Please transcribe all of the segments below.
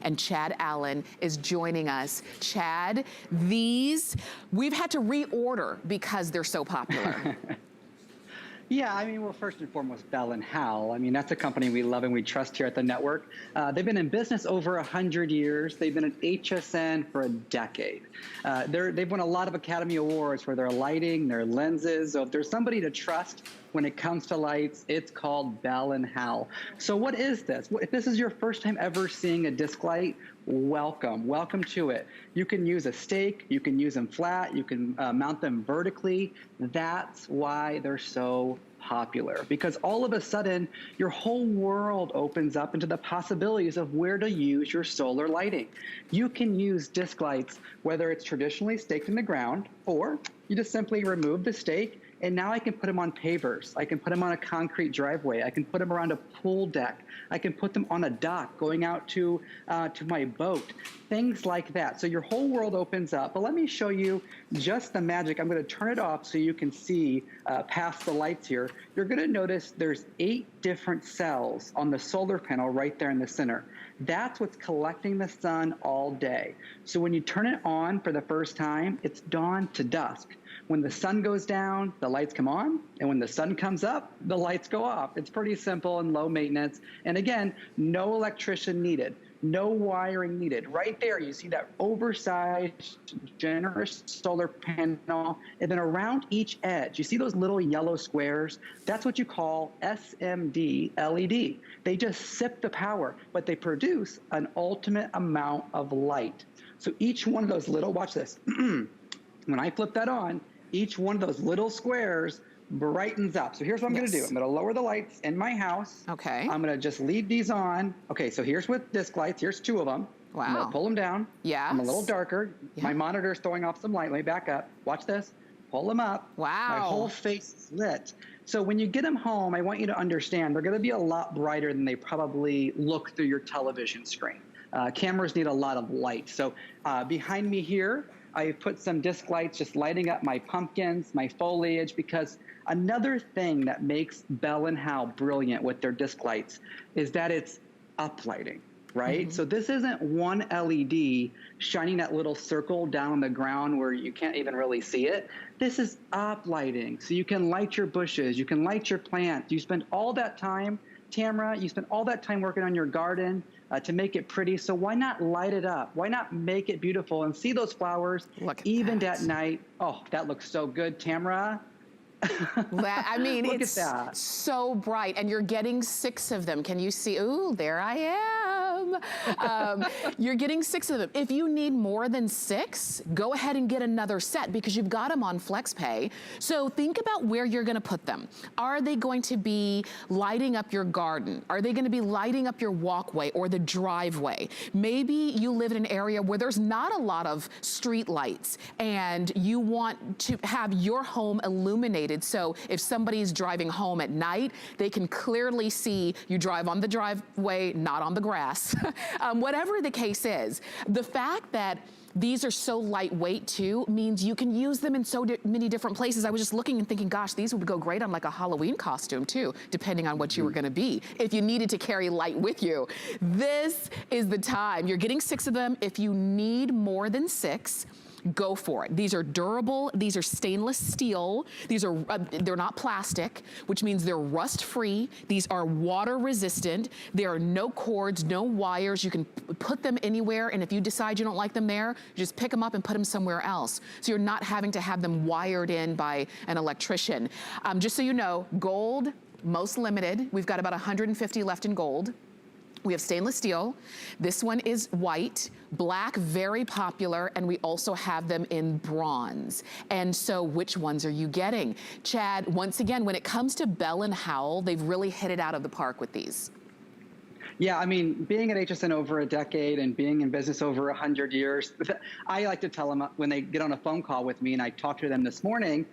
and Chad Allen is joining us. Chad, these, we've had to reorder because they're so popular. Yeah, I mean, well, first and foremost, Bell+Howell. I mean, that's a company we love and we trust here at the network. They've been in business over 100 years. They've been at HSN for a decade. They've won a lot of Academy Awards for their lighting, their lenses. So if there's somebody to trust when it comes to lights, it's called Bell+Howell. So what is this? If this is your first time ever seeing a disc light, welcome. Welcome to it. You can use a stake. You can use them flat. You can mount them vertically. That's why they're so popular, because all of a sudden your whole world opens up into the possibilities of where to use your solar lighting. You can use disc lights, whether it's traditionally staked in the ground, or you just simply remove the stake, and now I can put them on pavers. I can put them on a concrete driveway. I can put them around a pool deck. I can put them on a dock going out to my boat, things like that. So your whole world opens up. But let me show you just the magic. I'm going to turn it off so you can see past the lights here. You're going to notice there's 8 different cells on the solar panel right there in the center. That's what's collecting the sun all day. So when you turn it on for the first time, it's dawn to dusk. When the sun goes down, the lights come on, and when the sun comes up, the lights go off. It's pretty simple and low maintenance. And again, no electrician needed, no wiring needed. Right there, you see that oversized, generous solar panel, and then around each edge, you see those little yellow squares? That's what you call SMD LED. They just sip the power, but they produce an ultimate amount of light. So each one of those little, watch this, when I flip that on, each one of those little squares brightens up. So here's what I'm going to do. I'm going to lower the lights in my house. Okay. I'm going to just leave these on. Okay, so here's with disc lights. Here's 2 of them. Wow. I'm going to pull them down. Yeah. I'm a little darker. Yeah. My monitor is throwing off some light. Let me back up. Watch this. Pull them up. Wow. My whole face is lit. So when you get them home, I want you to understand they're going to be a lot brighter than they probably look through your television screen. Cameras need a lot of light. So behind me here, I put some disc lights just lighting up my pumpkins, my foliage, because another thing that makes Bell+Howell brilliant with their disc lights is that it's uplighting, right? Mm-hmm. So this isn't one LED shining that little circle down on the ground where you can't even really see it. This is uplighting. So you can light your bushes, you can light your plants. You spend all that time, Tamara, you spend all that time working on your garden to make it pretty. So why not light it up? Why not make it beautiful and see those flowers even at night? Oh, that looks so good, Tamara. I mean, Look it's at that. So bright, and you're getting 6 of them. Can you see? Ooh, there I am. You're getting 6 of them. If you need more than 6, go ahead and get another set because you've got them on FlexPay. So think about where you're going to put them. Are they going to be lighting up your garden? Are they going to be lighting up your walkway or the driveway? Maybe you live in an area where there's not a lot of street lights and you want to have your home illuminated. So if somebody's driving home at night, they can clearly see you drive on the driveway, not on the grass. Whatever the case is, the fact that these are so lightweight too means you can use them in so many different places. I was just looking and thinking, gosh, these would go great on like a Halloween costume too, depending on what you were gonna be. If you needed to carry light with you, this is the time. You're getting 6 of them. If you need more than 6, go for it. These are durable. These are stainless steel. These are, they're not plastic, which means they're rust free. These are water resistant. There are no cords, no wires. You can put them anywhere. And if you decide you don't like them there, you just pick them up and put them somewhere else. So you're not having to have them wired in by an electrician. Just so you know, gold, most limited. We've got about 150 left in gold. We have stainless steel. This one is white, black, very popular, and we also have them in bronze. And so which ones are you getting? Chad, once again, when it comes to Bell+Howell, they've really hit it out of the park with these. Yeah, I mean, being at HSN over a decade and being in business over 100 years, I like to tell them when they get on a phone call with me, and I talked to them this morning,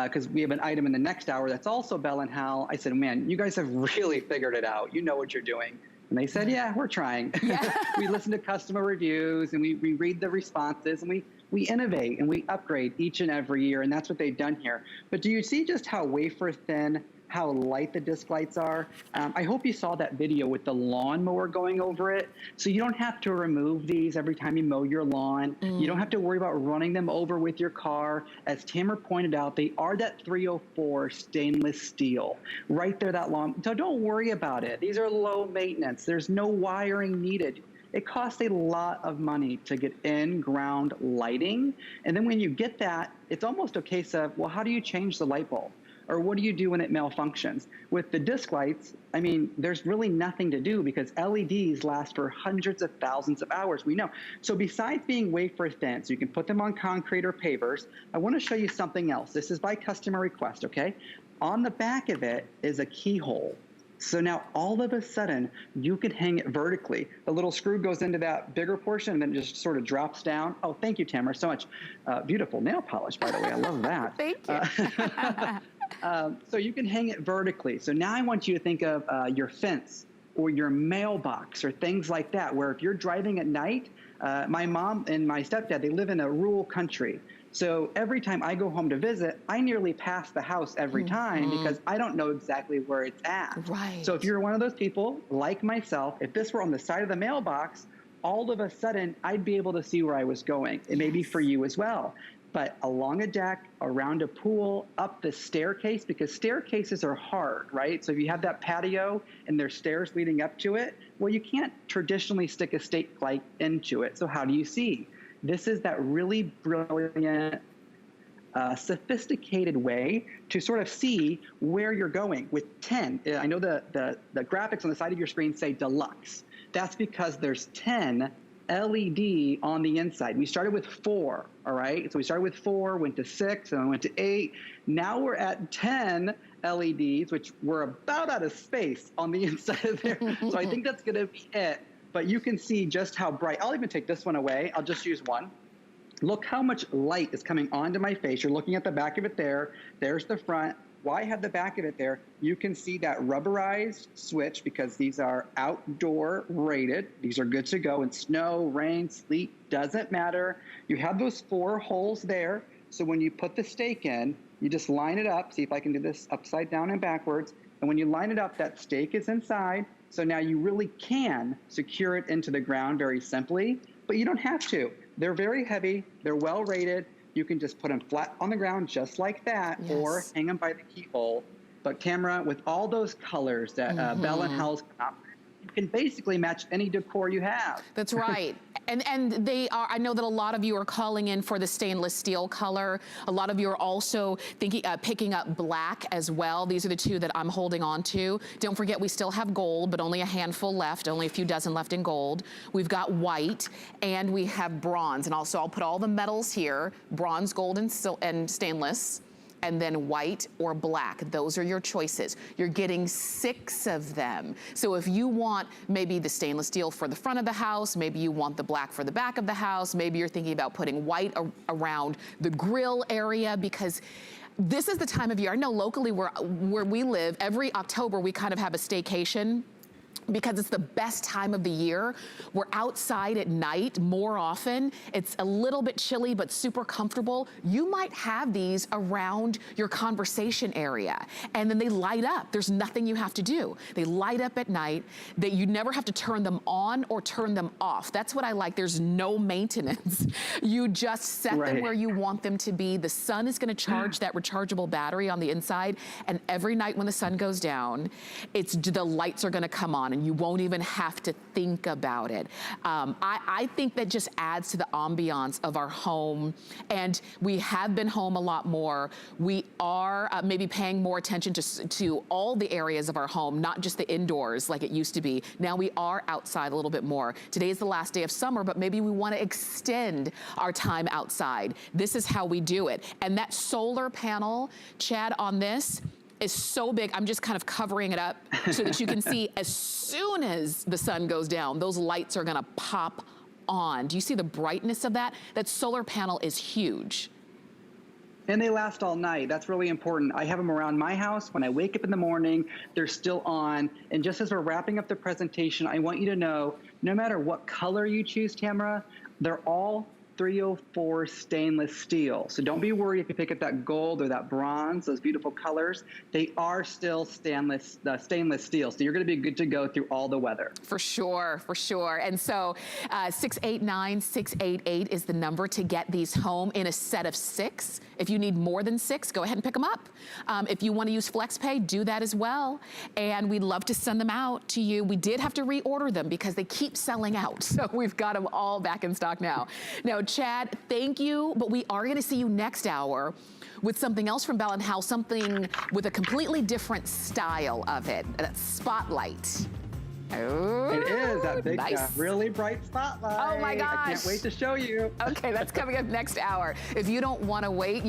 because we have an item in the next hour that's also Bell+Howell. I said, man, you guys have really figured it out. You know what you're doing. And they said, yeah, we're trying. Yeah. We listen to customer reviews and we read the responses and we innovate and we upgrade each and every year. And that's what they've done here. But do you see just how wafer thin how light the disc lights are. I hope you saw that video with the lawnmower going over it. So you don't have to remove these every time you mow your lawn. You don't have to worry about running them over with your car. As Tamara pointed out, they are that 304 stainless steel. Right there, that long. So don't worry about it. These are low maintenance. There's no wiring needed. It costs a lot of money to get in-ground lighting. And then when you get that, it's almost a case of, well, how do you change the light bulb? Or what do you do when it malfunctions? With the disc lights, I mean, there's really nothing to do because LEDs last for hundreds of thousands of hours, we know. So besides being wafer thin, so you can put them on concrete or pavers, I want to show you something else. This is by customer request, okay? On the back of it is a keyhole. So now all of a sudden, you can hang it vertically. The little screw goes into that bigger portion and then just sort of drops down. Oh, thank you, Tamara, so much. Beautiful nail polish, by the way. I love that. Thank you. So you can hang it vertically. So now I want you to think of your fence or your mailbox or things like that, where if you're driving at night, my mom and my stepdad, they live in a rural country. So every time I go home to visit, I nearly pass the house every time because I don't know exactly where it's at. Right. So if you're one of those people like myself, if this were on the side of the mailbox, all of a sudden I'd be able to see where I was going. It may be for you as well. But along a deck, around a pool, up the staircase, because staircases are hard, right? So if you have that patio and there's stairs leading up to it, well, you can't traditionally stick a stake light into it. So how do you see? This is that really brilliant, sophisticated way to sort of see where you're going with 10. I know the graphics on the side of your screen say Deluxe. That's because there's 10 LED on the inside. We started with 4, all right? So we started with 4, went to 6, and then went to 8. Now we're at 10 LEDs, which we're about out of space on the inside of there. So I think that's gonna be it. But you can see just how bright. I'll even take this one away. I'll just use one. Look how much light is coming onto my face. You're looking at the back of it there. There's the front. Why have the back of it there? You can see that rubberized switch because these are outdoor rated. These are good to go in snow, rain, sleet, doesn't matter. You have those 4 holes there. So when you put the stake in, you just line it up. See if I can do this upside down and backwards. And when you line it up, that stake is inside. So now you really can secure it into the ground very simply, but you don't have to. They're very heavy. They're well rated. You can just put them flat on the ground just like that, or hang them by the keyhole. But Tamara, with all those colors that Bell+Howell's come out with, you can basically match any decor you have. That's right. And they are, I know that a lot of you are calling in for the stainless steel color. A lot of you are also thinking, picking up black as well. These are the 2 that I'm holding on to. Don't forget, we still have gold, but only a handful left, only a few dozen left in gold. We've got white and we have bronze. And also I'll put all the metals here, bronze, gold, and stainless. And then white or black. Those are your choices. You're getting 6 of them. So if you want maybe the stainless steel for the front of the house, maybe you want the black for the back of the house, maybe you're thinking about putting white around the grill area, because this is the time of year. I know locally where we live, every October we kind of have a staycation, because it's the best time of the year. We're outside at night more often. It's a little bit chilly, but super comfortable. You might have these around your conversation area, and then they light up. There's nothing you have to do. They light up at night. That you never have to turn them on or turn them off. That's what I like. There's no maintenance. You just set them where you want them to be. The sun is gonna charge that rechargeable battery on the inside, and every night when the sun goes down, the lights are gonna come on, and you won't even have to think about it. I think that just adds to the ambiance of our home, and we have been home a lot more. We are maybe paying more attention to all the areas of our home, not just the indoors like it used to be. Now we are outside a little bit more. Today is the last day of summer, but maybe we want to extend our time outside. This is how we do it. And that solar panel, Chad, on this, is so big. I'm just kind of covering it up so that you can see as soon as the sun goes down, those lights are gonna pop on. Do you see the brightness of that? That solar panel is huge. And they last all night. That's really important. I have them around my house. When I wake up in the morning, they're still on. And just as we're wrapping up the presentation, I want you to know, no matter what color you choose, Tamara, they're all 304 stainless steel. So don't be worried if you pick up that gold or that bronze, those beautiful colors. They are still stainless steel. So you're going to be good to go through all the weather. For sure, for sure. And so 689-688 is the number to get these home in a set of 6. If you need more than 6, go ahead and pick them up. If you want to use FlexPay, do that as well. And we'd love to send them out to you. We did have to reorder them because they keep selling out. So we've got them all back in stock now. Now, Chad, thank you. But we are going to see you next hour with something else from Bell+Howell, something with a completely different style of it, that spotlight. Oh, it is that big, nice. Really bright spotlight. Oh my gosh. I can't wait to show you. Okay, that's coming up next hour. If you don't want to wait, you